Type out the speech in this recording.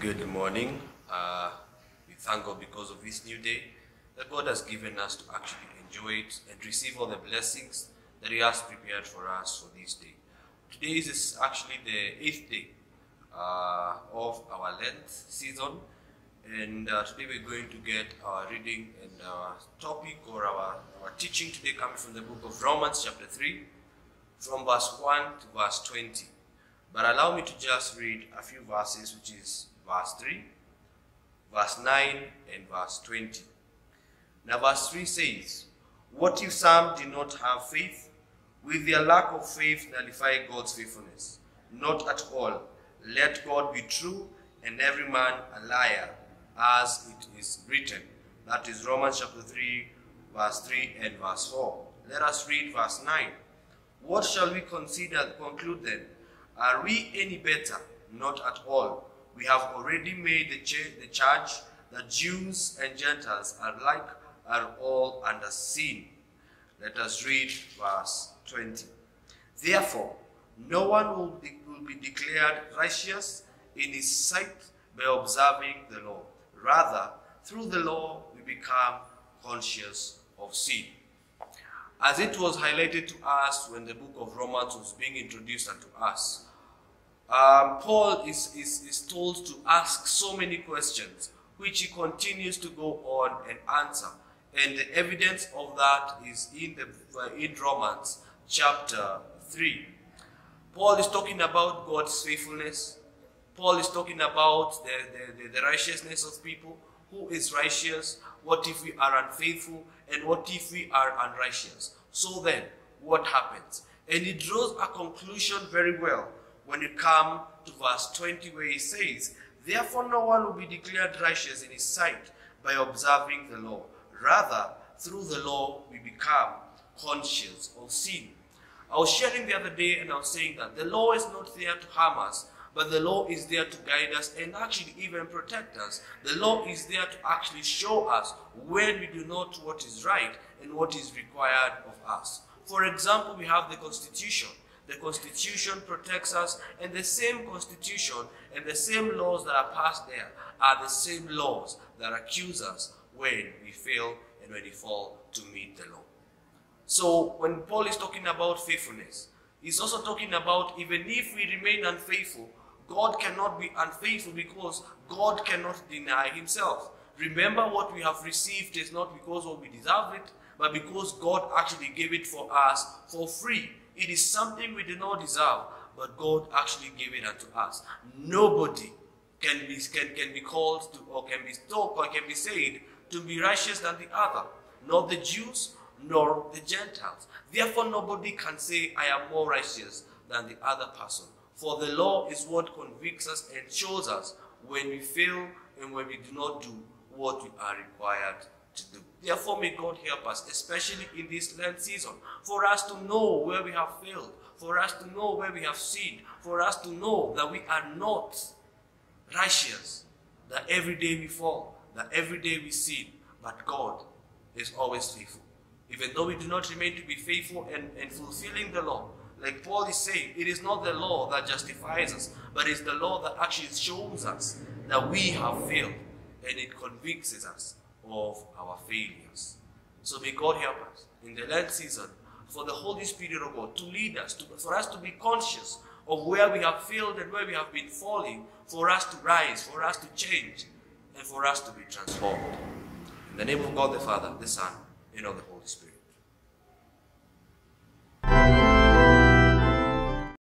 Good morning. We thank God because of this new day that God has given us to actually enjoy it and receive all the blessings that He has prepared for us for this day. Today is actually the 8th day of our Lent season, and today we're going to get our reading and our topic or our teaching today coming from the book of Romans chapter 3 from verse 1 to verse 20. But allow me to just read a few verses, which is verse 3, verse 9, and verse 20. Now verse 3 says, "What if some did not have faith? Will their lack of faith nullify God's faithfulness? Not at all. Let God be true, and every man a liar, as it is written." That is Romans chapter 3, verse 3 and verse 4. Let us read verse 9. "What shall we conclude then? Are we any better? Not at all. We have already made the charge that Jews and Gentiles alike are all under sin." Let us read verse 20. "Therefore, no one will be declared righteous in his sight by observing the law. Rather, through the law we become conscious of sin." As it was highlighted to us when the book of Romans was being introduced unto us, Paul is told to ask so many questions, which he continues to go on and answer. And the evidence of that is in Romans chapter 3. Paul is talking about God's faithfulness. Paul is talking about the righteousness of people. Who is righteous? What if we are unfaithful? And what if we are unrighteous? So then, what happens? And he draws a conclusion very well when you come to verse 20, where he says, "Therefore no one will be declared righteous in his sight by observing the law. Rather, through the law we become conscious of sin." I was sharing the other day and I was saying that the law is not there to harm us, but the law is there to guide us and actually even protect us. The law is there to actually show us when we do not what is right and what is required of us. For example, we have the Constitution. The Constitution protects us, and the same Constitution and the same laws that are passed there are the same laws that accuse us when we fail and when we fall to meet the law. So when Paul is talking about faithfulness, he's also talking about even if we remain unfaithful, God cannot be unfaithful because God cannot deny himself. Remember, what we have received is not because we deserve it, but because God actually gave it for us for free. It is something we do not deserve, but God actually gave it unto us. Nobody can be called to, or can be told, or can be said to be righteous than the other. Not the Jews, nor the Gentiles. Therefore, nobody can say, "I am more righteous than the other person." For the law is what convicts us and shows us when we fail and when we do not do what we are required to do. Therefore, may God help us, especially in this Lent season, for us to know where we have failed, for us to know where we have sinned, for us to know that we are not righteous, that every day we fall, that every day we sin, but God is always faithful. Even though we do not remain to be faithful and fulfilling the law, like Paul is saying, it is not the law that justifies us, but it's the law that actually shows us that we have failed, and it convicts us of our failures. So may God help us in the Lent season, for the Holy Spirit of God to lead us, for us to be conscious of where we have failed and where we have been falling, for us to rise, for us to change, and for us to be transformed. In the name of God the Father, the Son, and of the Holy Spirit.